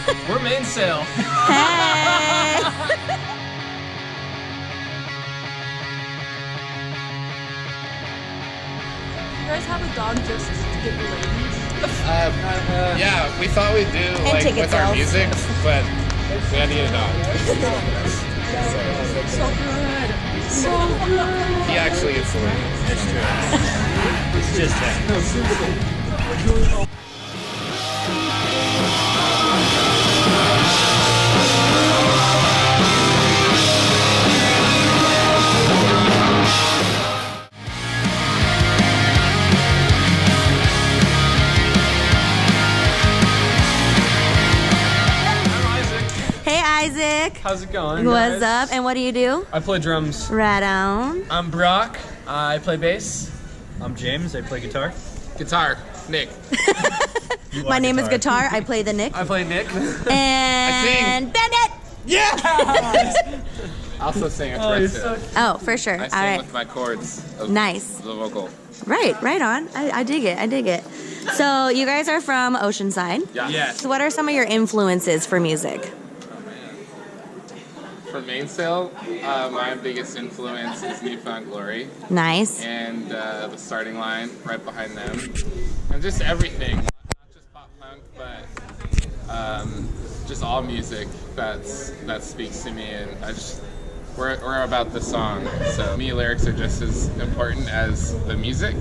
We're Mainsail. Hey! You guys have a dog just to give the ladies? Yeah, we thought we'd do like with our music, but we had to get a dog. So good. So good. He actually gets the lead. It's true. It's just him. Isaac. How's it going? What's guys? up? And what do you do? I play drums. Right on. I'm Brock. I play bass. I'm James. I play guitar. Guitar, Nick. My name is Guitar. I play the Nick. I play Nick. And Bandit. Yeah! I also sing a chorus. Oh, for sure. I All sing right. with my chords. Of Nice. The vocal. Right on. I dig it. I dig it. So you guys are from Oceanside. Yeah. Yes. So what are some of your influences for music? For Mainsail, my biggest influence is Newfound Glory. Nice. And the starting line right behind them. And just everything. Not just pop punk, but just all music that speaks to me. And we're about the song. So me, lyrics are just as important as the music.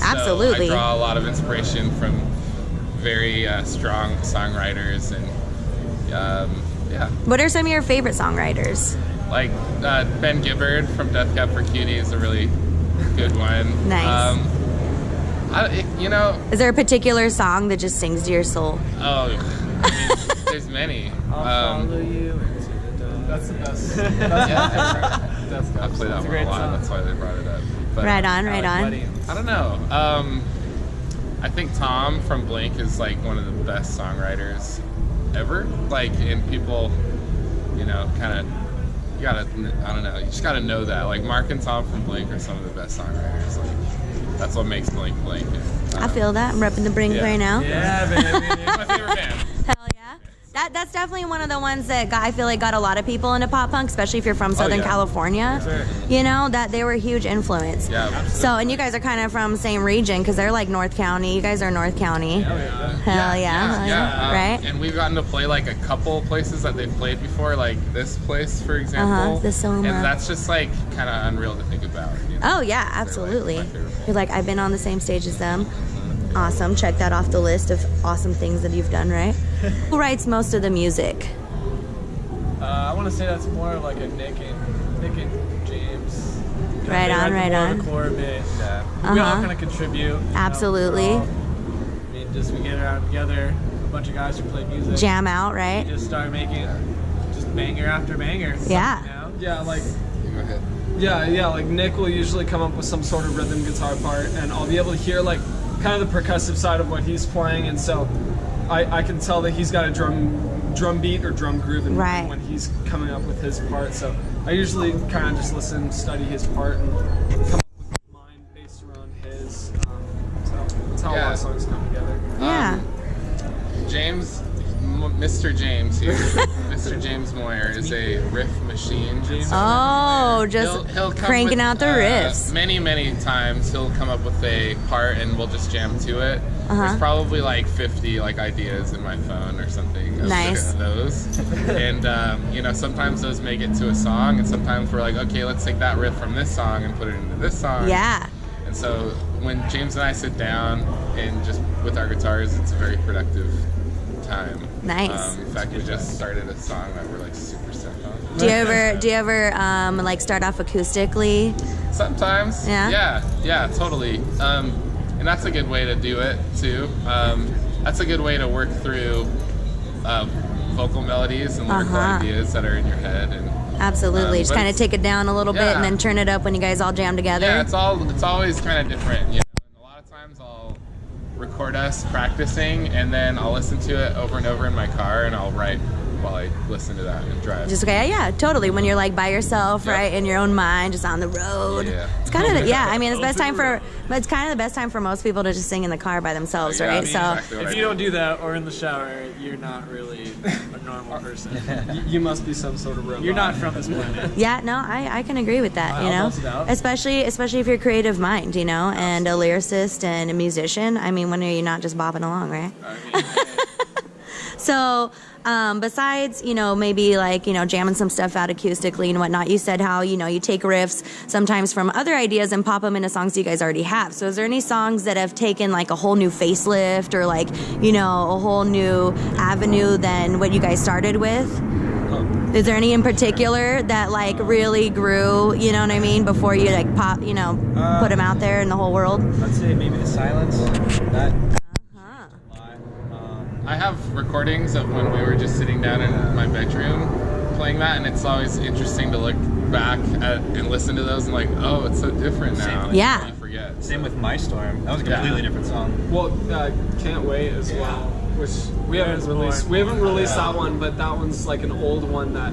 Absolutely. So I draw a lot of inspiration from very strong songwriters and yeah. What are some of your favorite songwriters? Like Ben Gibbard from Death Cab for Cutie is a really good one. Nice. Is there a particular song that just sings to your soul? Oh, I mean, there's many. I'll follow you into the dark. That's the best. Yeah, I play that one a lot. Song. That's why they brought it up. But, Right on. I don't know. I think Tom from Blink is like one of the best songwriters ever. Like, and people, kind of, I don't know, you just gotta know that. Like, Mark and Tom from Blink are some of the best songwriters. Like, that's what makes Blink Blink. I feel that. I'm repping the Blink right now. Yeah, baby. It's my favorite band. Hell yeah. That's definitely one of the ones that I feel like got a lot of people into pop punk, especially if you're from Southern yeah. California. Sure. That they were a huge influence. Yeah, absolutely. So, and you guys are kind of from the same region because they're like North County. You guys are North County. Hell yeah. Right? And we've gotten to play like a couple places that they've played before, like this place, for example. The Soma. And that's just like kind of unreal to think about. Oh yeah, absolutely. They're, like, my favorite band. You're like, I've been on the same stage as them. Awesome. Check that off the list of awesome things that you've done, right? Who writes most of the music? I want to say that's more like a Nick and James. Right on. The core bit. We all kind of contribute. Absolutely. We get around together, a bunch of guys who play music. Jam out, right? We just start making just banger after banger. Yeah. Yeah, like. Go ahead. Yeah, like Nick will usually come up with some sort of rhythm guitar part, and I'll be able to hear like kind of the percussive side of what he's playing, and so I can tell that he's got a drum beat or drum groove when he's coming up with his part. So I usually kind of just listen, study his part, and come up with mine based around his. So that's how a lot of songs come together. Yeah. James, Mr. James here, Mr. James Moyer is a riff machine. Oh, just He'll come cranking with, out the riffs. Many times he'll come up with a part and we'll just jam to it. There's probably like 50 like ideas in my phone or something. Nice. Those. And sometimes those make it to a song, and sometimes we're like, okay, let's take that riff from this song and put it into this song. Yeah. And so when James and I sit down and just with our guitars, it's a very productive time. Nice. In fact, we just started a song that we're like super stoked on. Do you ever like start off acoustically? Sometimes. Yeah, totally. And that's a good way to do it too. That's a good way to work through vocal melodies and lyrical ideas that are in your head. And absolutely, just kind of take it down a little bit and then turn it up when you guys all jam together. Yeah, it's always kind of different. And a lot of times I'll record us practicing, and then I'll listen to it over and over in my car, and I'll write while I listen to that and drive. Just okay, yeah, totally. When you're like by yourself, right, in your own mind, just on the road. Yeah. It's kind of I mean, it's kind of the best time for most people to just sing in the car by themselves, Yeah, right? I mean, So exactly what If I you do. don't do that or in the shower, you're not really a normal person. You must be some sort of robot. You're not from this planet. yeah, no, I can agree with that. You I'll know, bust it out. especially if you're a creative mind, you know, and a lyricist and a musician. I mean, when are you not just bopping along, right? I mean, So, besides, you know, maybe like, you know, jamming some stuff out acoustically and whatnot, you said how, you know, you take riffs sometimes from other ideas and pop them into songs you guys already have. So is there any songs that have taken like a whole new facelift or like, you know, a whole new avenue than what you guys started with? Is there any in particular that like really grew, you know what I mean, before you like pop, you know, put them out there in the whole world? I'd say maybe the silence. That. I have recordings of when we were just sitting down in my bedroom playing that, and it's always interesting to look back at and listen to those and like, oh, it's so different now. Yeah. You forget. Same with My Storm. That was a completely different song. Well, Can't Wait as well, which we haven't released. We haven't released that one, but that one's like an old one that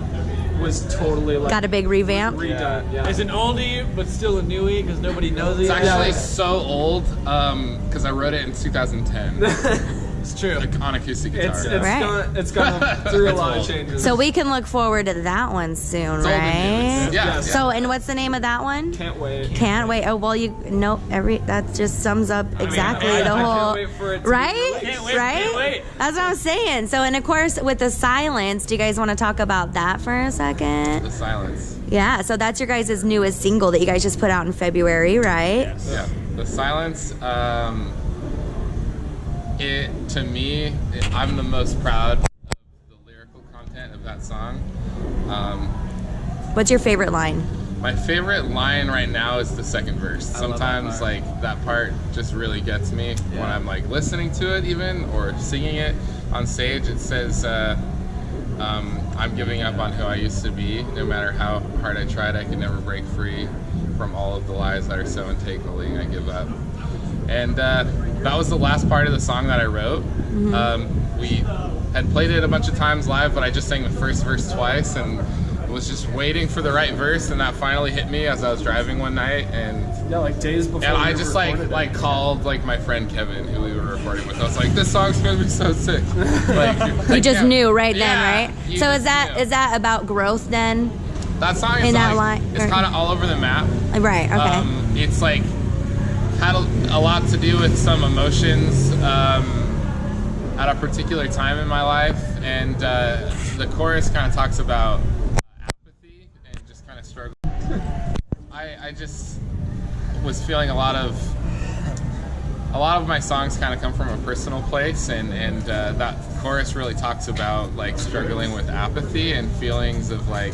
was totally like Got a big revamp? redone. Yeah. It's an oldie, but still a newie because nobody knows it. It's yet. actually so old because I wrote it in 2010. It's true. Like on acoustic guitar. It's gone through a It's lot old. of changes. So we can look forward to that one soon, It's old and right? new. Yeah. So, and what's the name of that one? Can't wait. Can't wait. Oh, well, that just sums up exactly I the can't whole, wait for it to be right? released. Can't wait, Right? can't wait. That's what I'm saying. So, and of course, with the silence, do you guys want to talk about that for a second? The silence. Yeah. So that's your guys' newest single that you guys just put out in February, right? Yeah. The silence. To me, I'm the most proud of the lyrical content of that song. What's your favorite line? My favorite line right now is the second verse. I love that Sometimes part. like that part just really gets me when I'm like listening to it even or singing it on stage. It says, I'm giving up on who I used to be. No matter how hard I tried, I could never break free from all of the lies that are so entangled. I give up. And that was the last part of the song that I wrote. We had played it a bunch of times live, but I just sang the first verse twice and was just waiting for the right verse, and that finally hit me as I was driving one night. And Yeah, like days before. and I we just recorded it. called like my friend Kevin, who we were recording with. I was like, "This song's gonna be so sick." Like, You just yeah. knew right then, Yeah, right? you So just is that knew. is that about growth then? That song is in that like, line- it's kind of all over the map. Right. Okay. It's like had a lot to do with some emotions at a particular time in my life, and the chorus kind of talks about apathy and just kind of struggle. I just was feeling a lot of my songs kind of come from a personal place, and that chorus really talks about like struggling with apathy and feelings of like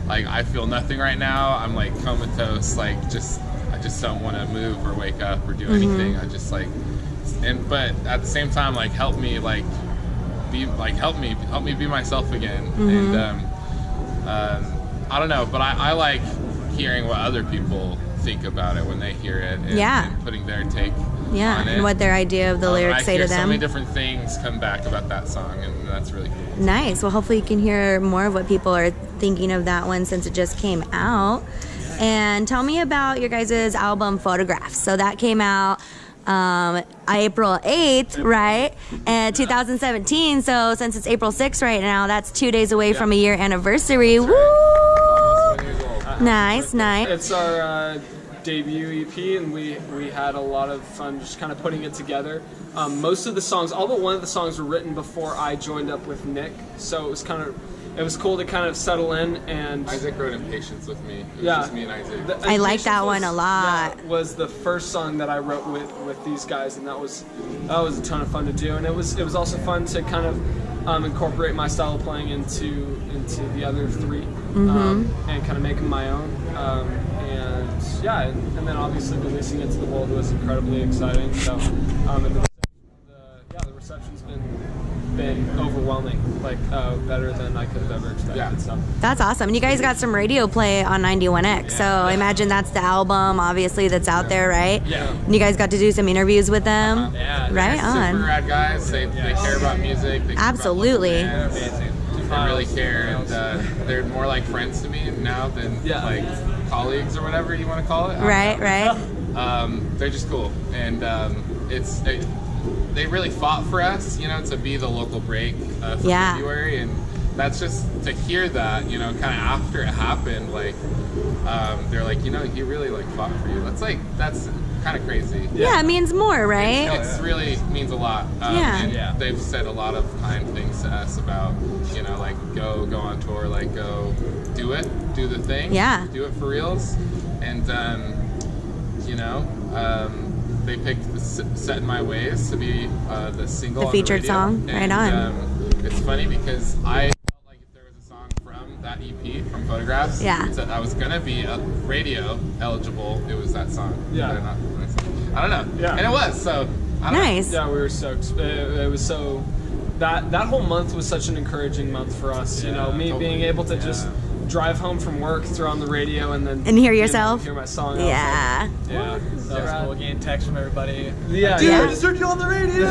I feel nothing right now. I'm like comatose, like I just don't want to move or wake up or do anything. I just like, but at the same time, like help me help me be myself again. And I don't know, but I like hearing what other people think about it when they hear it, and putting their take Yeah, on it. and what their idea of the lyrics say to I hear so them. many different things come back about that song, and that's really cool. Nice. Well, hopefully you can hear more of what people are thinking of that one since it just came out. And tell me about your guys' album Photographs. So that came out April 8th, right? And 2017. So since it's April 6th right now, that's 2 days away from a year anniversary. Woo! Almost 1 year old. Nice, nice. It's our debut EP, and we had a lot of fun just kind of putting it together. Most of the songs, all but one of the songs, were written before I joined up with Nick, so it was cool to kind of settle in. And Isaac wrote Impatience with me. It was Yeah. just me and Isaac. I like Impatience that one a lot. yeah, was the first song that I wrote with these guys, and that was a ton of fun to do. And it was also fun to kind of incorporate my style of playing into the other three, and kind of make them my own. And then obviously releasing it to the world was incredibly exciting. So, and the reception's been overwhelming, like better than I could have ever expected. Yeah. So. That's awesome. And you guys got some radio play on 91X. So I imagine that's the album, obviously, that's out there, right? Yeah. And you guys got to do some interviews with them? Yeah. Right They're super on. rad guys. They care about music. They care about Absolutely. local bands. Amazing. They really care, and they're more like friends to me now than like colleagues or whatever you want to call it. Right. They're just cool, and they really fought for us, you know, to be the local break for February, and that's just to hear that, you know, kind of after it happened, like they're like, you know, he really like fought for you. That's kind of crazy. Yeah, it means more, right? It's really means a lot. And they've said a lot of kind things to us about, you know, like go on tour, like go do the thing, do it for reals, and you know, they picked Set in My Ways to be the single, the featured on the radio. song, right on. It's funny because I felt like if there was a song from that EP, from Photographs, that I was gonna be radio eligible, it was that song. I don't know. And it was, so I don't know. Yeah, we were stoked. It was so that whole month was such an encouraging month for us. You know, me being able to just drive home from work, throw on the radio, and then hear yourself, hear my song. Yeah. That was cool. Getting texts from everybody. Dude, I just heard you on the radio.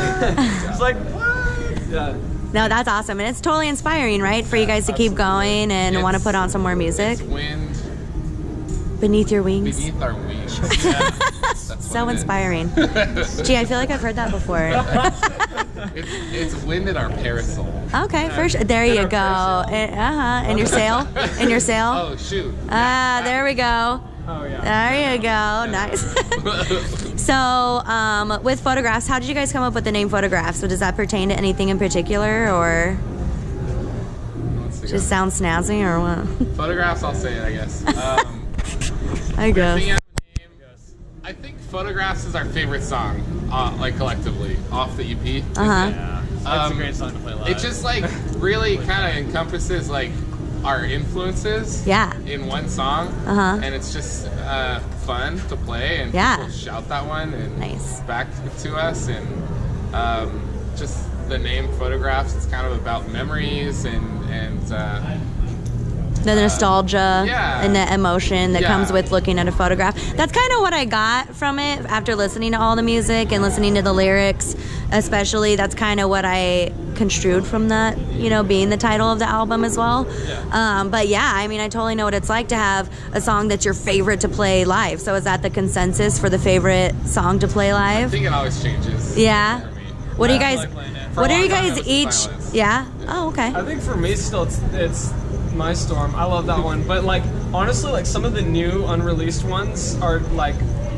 It's like, what? Yeah. No, that's awesome, and it's totally inspiring, right, for you guys to keep going and want to put on some more music. It's wind beneath your wings. Beneath our wings. So inspiring. Gee, I feel like I've heard that before. It's wind in our parasol. Okay, for sure. There you go. And your sail. And your sail. Oh shoot. There we go. Oh yeah. There you go. Nice. So, with Photographs, how did you guys come up with the name Photographs? So does that pertain to anything in particular, or just sound snazzy, or what? Photographs, I'll say it, I guess. I guess. I think Photographs is our favorite song, like collectively, off the EP. Yeah, it's a great song to play live. It just like really kind of encompasses like our influences in one song, and it's just fun to play, and people shout that one and back to us, and just the name Photographs, it's kind of about memories and the nostalgia and the emotion that comes with looking at a photograph. That's kind of what I got from it after listening to all the music and listening to the lyrics, especially. That's kind of what I construed from that, you know, being the title of the album as well. But yeah, I mean, I totally know what it's like to have a song that's your favorite to play live. So is that the consensus for the favorite song to play live? I think it always changes. Yeah. What do you guys? What do you guys each? Silence. Yeah. Oh, okay. I think for me, still, it's My Storm. I love that one. But like, honestly, like some of the new unreleased ones are like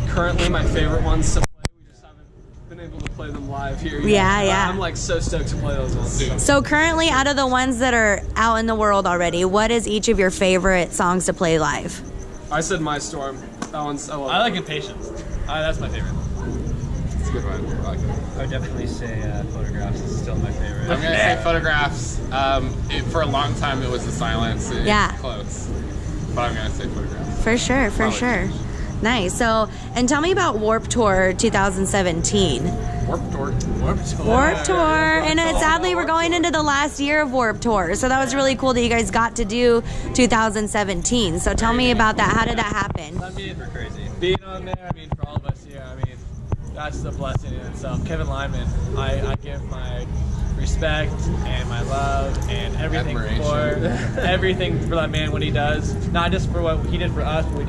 currently my favorite ones to play. We just haven't been able to play them live here yet. Yeah. I'm like so stoked to play those ones. So currently, out of the ones that are out in the world already, what is each of your favorite songs to play live? I said My Storm. That one's. I like Impatience. That's my favorite. It's a good one. I like it. I would definitely say Photographs is still my favorite. I'm gonna say Photographs. For a long time, it was the Silence. It's close, but I'm gonna say Photographs. For sure, for sure. Nice. So, and tell me about Warped Tour 2017. Warped Tour. Warped Tour, and sadly we're going into the last year of Warped Tour. So that was really cool that you guys got to do 2017. So tell me about that. How did that happen? I mean, crazy. Being on there, I mean, for all of us here, I mean, that's a blessing in itself. Kevin Lyman, I give my respect and my love and everything for that man, what he does. Not just for what he did for us, but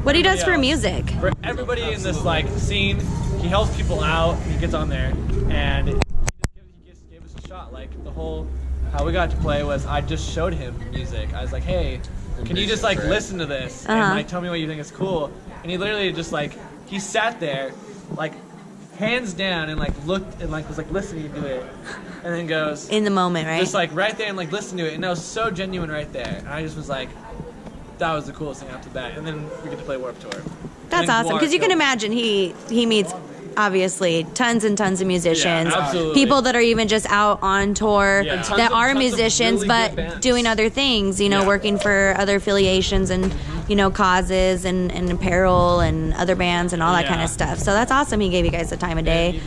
what he does for music. For everybody in this like scene, he helps people out. He gets on there, and he just gave us a shot. Like the whole how we got to play was I just showed him music. I was like, hey, can you just like listen to this and like tell me what you think is cool? And he literally just like he sat there, like hands down, and like looked and like was like listening to it, and then goes in the moment, right? Just like right there and like listened to it, and that was so genuine right there. And I just was like, that was the coolest thing after that. And then we get to play Warped Tour. That's awesome, because you can imagine he meets obviously tons and tons of musicians, people that are even just out on tour that are musicians really but doing other things, you know, working for other affiliations and you know causes and apparel and other bands and all that kind of stuff. So that's awesome. He gave you guys the time of day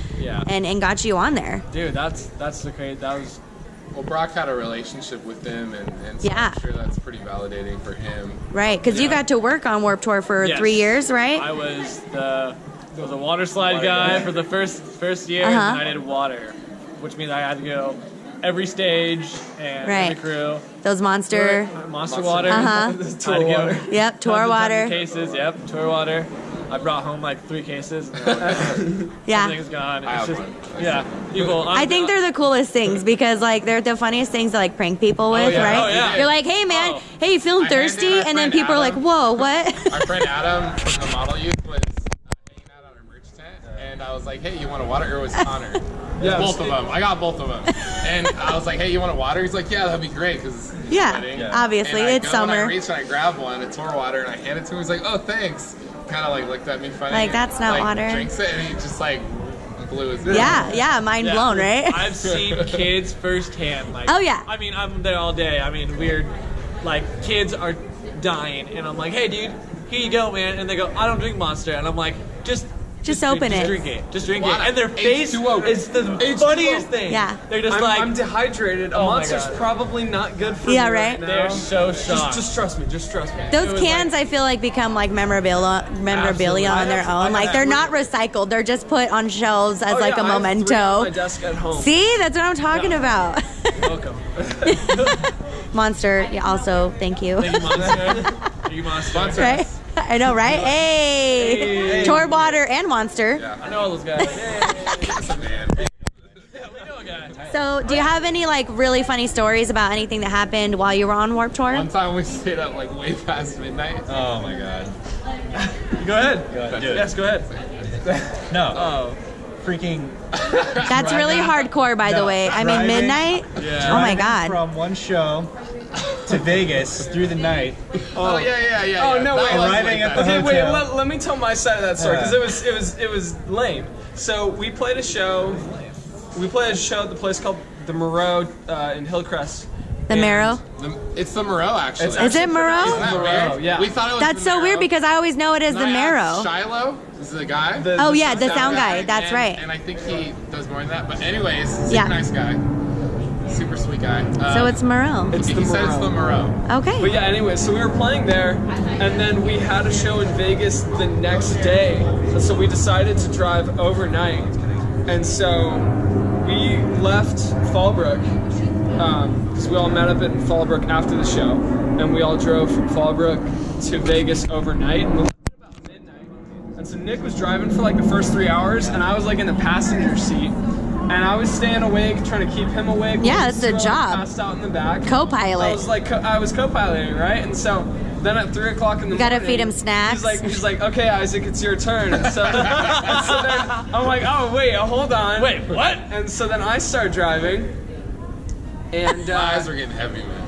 and got you on there. Dude, that's the crazy. That was. Well, Brock had a relationship with them, and so I'm sure that's pretty validating for him. Right, because you got to work on Warped Tour for 3 years, right? I was the water slide guy for the first year, and I did water, which means I had to go every stage and every crew. Those monster water. Uh-huh. Tour water. Yep, tour water. Cases. Yep, tour water. I brought home like 3 cases. Yeah. Everything's gone. It's just, people. I think they're the coolest things because like they're the funniest things to like prank people with, right? Oh, yeah. You're like, hey man, hey, you feeling thirsty? And then people are like, whoa, what? Our friend Adam from the model youth was hanging out on our merch tent, and I was like, hey, you want a water? Or was Connor? Yeah, both of them. I got both of them. And I was like, hey, you want a water? He's like, yeah, that'd be great because obviously and it's summer. And I reached and I grabbed one, a tour water, and I handed it to him. He's like, oh, thanks. Kind of like looked at me funny. Like, that's not water. Drinks it, and he just like blew his mind blown, right? I've seen kids firsthand. Like, oh yeah. I mean, I'm there all day. I mean, weird. Like, kids are dying, and I'm like, hey, dude, here you go, man. And they go, I don't drink Monster, and I'm like, just open it. Just drink it. And their face is the funniest thing. Yeah. They're just I'm dehidrated. A Monster's probably not good for me right now. They're so shocked. Just trust me. Just trust me. Those cans, I feel like, become like memorabilia on their own. Like they're not recycled. They're just put on shelves as like a memento. I have 3 on my desk at home. See, that's what I'm talking about. Welcome. Monster. Yeah. Also, thank you. Thank you, Monster. Thank you, Monster. Right? I know, right? Hey. Tour water and Monster. Yeah. I know all those guys. So, do you have any like really funny stories about anything that happened while you were on Warped Tour? One time we stayed up like way past midnight. Oh my god. Go ahead. Do it. Yes, go ahead. No. Oh. Freaking. That's really hardcore, by the way. I mean, midnight? Yeah. Oh my god. From one show to Vegas through the night. Oh yeah. Oh no, wait. Arriving at the Okay, hotel. wait. Let me tell my side of that story because it was lame. So we played a show. We played a show at the place called the Moreau in Hillcrest. The Marrow? It's the Moreau, actually. Is it Moreau? Isn't that weird? Yeah. We thought it was That's the so weird Moreau. because I always know it as And the I Marrow. asked Shiloh is the guy. The sound guy. That's right. And I think he does more than that. But anyways, super nice guy. Super sweet guy. So it's Moreau. It's he the said it's the Moreau. Okay. But yeah, anyway, so we were playing there, and then we had a show in Vegas the next day. And so we decided to drive overnight. And so we left Fallbrook, because we all met up in Fallbrook after the show, and we all drove from Fallbrook to Vegas overnight. And we left at about midnight. And so Nick was driving for like the first 3 hours, and I was like in the passenger seat. And I was staying awake, trying to keep him awake. Yeah, it's a job. Passed out in the back. Co-pilot. I was co-piloting, right? And so then at 3 o'clock in the morning, gotta feed him snacks. He's like, okay, Isaac, it's your turn. And so, then I'm like, oh wait, hold on. Wait, what? And so then I start driving, and My eyes are getting heavy, man.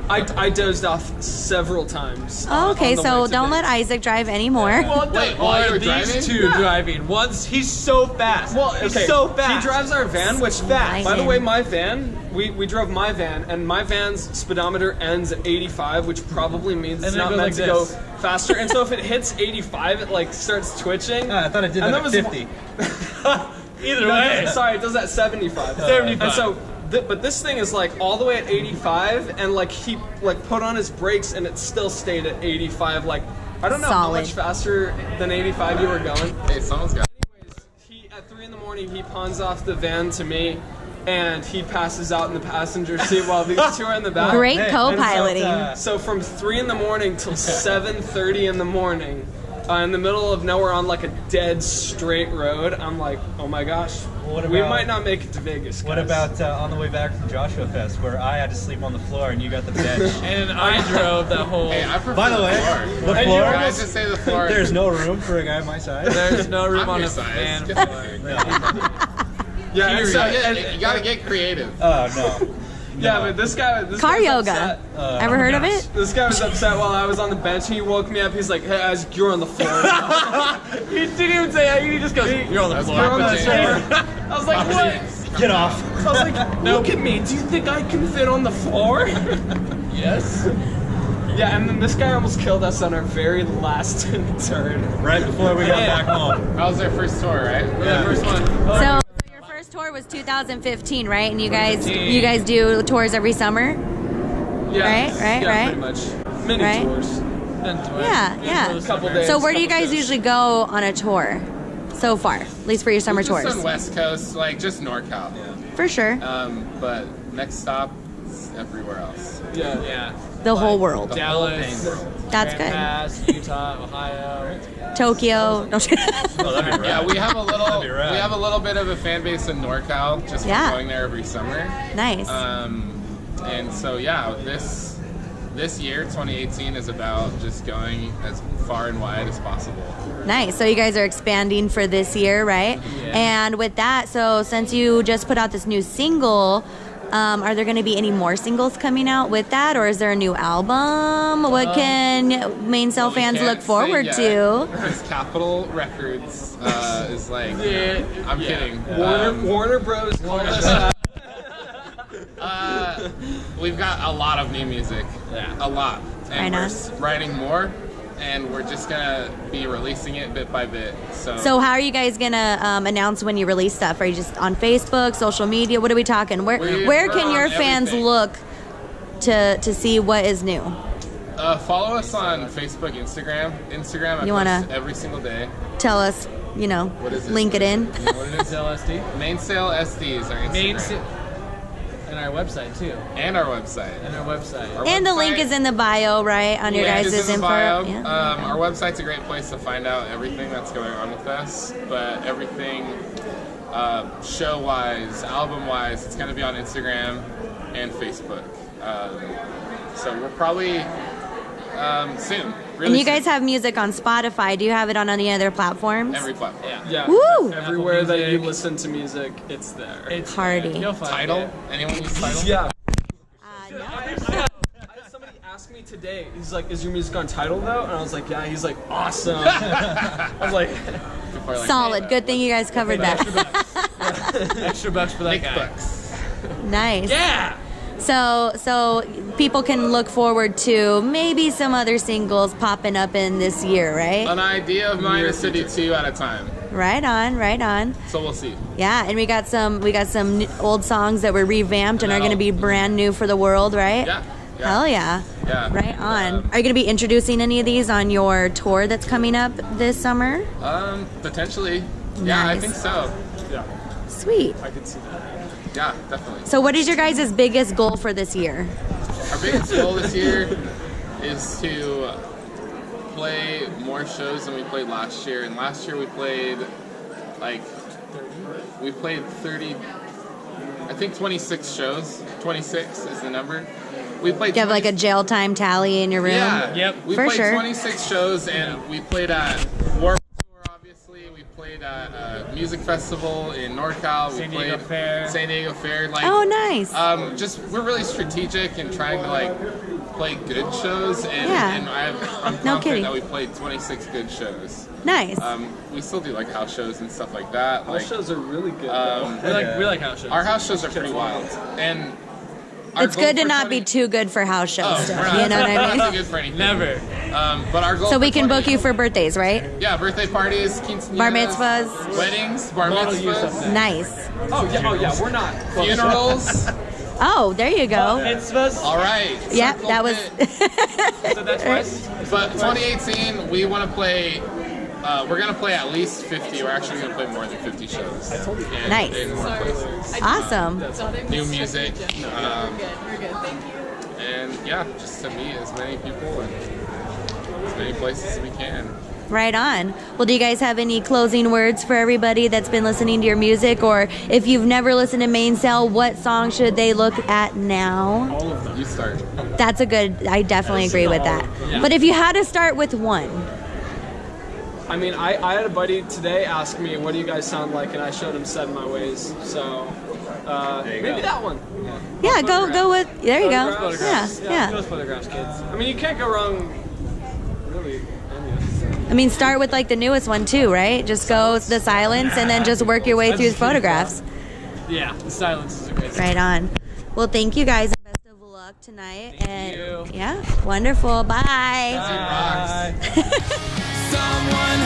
I dozed off several times. Oh, okay, on the so way to don't let Vegas. Isaac drive anymore. Well, Wait, while you were driving? these two driving. One's he's so fast. Well, he's okay, so fast. He drives our van, which fast. by the way, my van, we drove my van, and my van's speedometer ends at 85, which probably means it's And then it not goes meant like to this. go faster. And so if it hits 85, it like starts twitching. I thought it did And that that at was- 50. Either No, way. sorry, it does that 75. 75. And so, but this thing is like all the way at 85, and like he like put on his brakes, and it still stayed at 85. Like I don't know how Solid. much faster than 85 you were going. Hey, someone's got. Anyways, at 3 in the morning, he pawns off the van to me, and he passes out in the passenger seat while these two are in the back. Great Hey, co-piloting. So from 3 in the morning till 7:30 in the morning, in the middle of nowhere on like a dead straight road, I'm like, oh my gosh, What we about- might not make it to Vegas. What guys. about on the way back from Joshua Fest, where I had to sleep on the floor and you got the bench? And I drove that whole. Hey, I prefer By the way, floor. the And you floor. Guys just say the floor. There's no room for a guy my size. There's no room I'm on your a size. fan Get floor. Yeah, and so, You gotta get creative. Oh no. yeah, but this guy Car was yoga. upset. Ever heard of it? This guy was upset while I was on the bench. He woke me up. He's like, "Hey, Isaac, you're on the floor." He didn't even say that. He just goes, "You're on the That's floor." You're on the Papa floor. James. I was like, "What?" Get off. I was like, "Look at me. Do you think I can fit on the floor?" Yes. Yeah, and then this guy almost killed us on our very last turn. Right before we got back home. That was their first tour, right? Yeah, first one. So your first tour was 2015, right? And you guys do tours every summer? Yeah, Right. Pretty much. Mini Right. tours. Yeah. A couple days. So where do you couple guys shows. usually go on a tour? so far, at least for your summer We've just tours. done West Coast, like just NorCal. For sure. But next stop is everywhere else. Yeah. Yeah. The whole world. Dallas. That's Grand good. Pass, Utah, Ohio. Tokyo. Oh, that'd be rad. Yeah, we have a little That'd be rad. we have a little bit of a fan base in NorCal just from Yeah. going there every summer. Nice. And so yeah, this year 2018 is about just going as far and wide as possible. Nice. So you guys are expanding for this year, right? Yeah. And with that, so since you just put out this new single, are there going to be any more singles coming out with that, or is there a new album? What can Mainsail Well, we fans can't look forward say to? yet, because Capitol Records is like, Yeah. I'm kidding. Warner Bros. called us out. We've got a lot of new music. Yeah. A lot. And Right we're on. writing more, and we're just gonna be releasing it bit by bit. So how are you guys going to announce when you release stuff? Are you just on Facebook, social media? What are we talking? Where We're can your on fans everything. look to see what is new? follow us on Facebook, Instagram. I You wanna- post every single day. Tell us, What is it? link it in. You know what it is? LSD. Mainsail SD is our Instagram. And our website too. And our website. And our website. Our And the link website- is in the bio, right? On your Link guys' is in info. the bio. Yeah. Our website's a great place to find out everything that's going on with us. But everything show-wise, album-wise, it's going to be on Instagram and Facebook. So we're probably soon. Really And you soon. guys have music on Spotify. Do you have it on any other platforms? Every platform. Yeah. Yeah. Woo! Everywhere that you Music. listen to music, it's there. It's Party. You'll find Title? it. Anyone use Title? Yeah. No. I had somebody ask me today, he's like, is your music on Tidal though? And I was like, yeah. He's like, awesome. I was like, People are like, Solid. Good thing you guys covered that. Extra bucks for that Nick guy. Bucks. Nice. Yeah. So people can look forward to maybe some other singles popping up in this year, right? An idea of mine is to do 2 at a time. Right on, right on. So we'll see. Yeah, and we got some old songs that were revamped and are going to be brand new for the world, right? Yeah. Hell yeah. Yeah. Right on. Are you going to be introducing any of these on your tour that's coming up this summer? Potentially. Yeah, I Nice. think so. yeah, Sweet. I could see that. Yeah, definitely. So what is your guys' biggest goal for this year? Our biggest goal this year is to play more shows than we played last year. And last year we played 30, I think 26 shows. 26 is the number. We played. Do you have like a jail time tally in your room? Yeah. Yep. We For played sure. 26 shows, and we played at Warped Tour, obviously. We played at a music festival in NorCal. San we Diego played Fair. San Diego Fair. Like, Oh, nice. just we're really strategic and trying to play good shows, and, Yeah. and I'm No confident kidding. that we played 26 good shows. Nice. We still do like house shows and stuff like that. House shows are really good. We like house shows. Our house shows are pretty wild, and our It's goal good to for not 20 be too good for house shows. Oh, we're not, You know what I we're not mean? too good for anything. Never. But our goal So for we can 20 book you for birthdays, right? Yeah, birthday parties, quinceañeras, Bar mitzvahs. weddings, bar Model use of mitzvahs, that. Nice. oh yeah, we're not close. funerals. Oh, there you go. Mitzvahs. All right. Yep, circle that was. pit. So that's West. But 2018, we want to play. We're gonna play at least 50. We're actually gonna play more than 50 shows. And, Nice. In more places. Awesome. New music. We're good. Thank you. And yeah, just to meet as many people and as many places as we can. Right on. Well, do you guys have any closing words for everybody that's been listening to your music? Or if you've never listened to Mainsail, what song should they look at now? All of them. You start. That's a good, I definitely agree with that. But if you had to start with one, I mean, I had a buddy today ask me, what do you guys sound like? And I showed him Set in My Ways. So maybe go. that one. yeah, go with, there you go. Photographs. Yeah. Those photographs, kids. I mean, you can't go wrong, really, any of them. I mean, start with like the newest one too, right? Just go the Silence and then just work your way through the photographs. Yeah, the silence is a great. Right on. Well, thank you guys and best of luck tonight. And you. yeah, wonderful. Bye. It rocks. Bye. Someone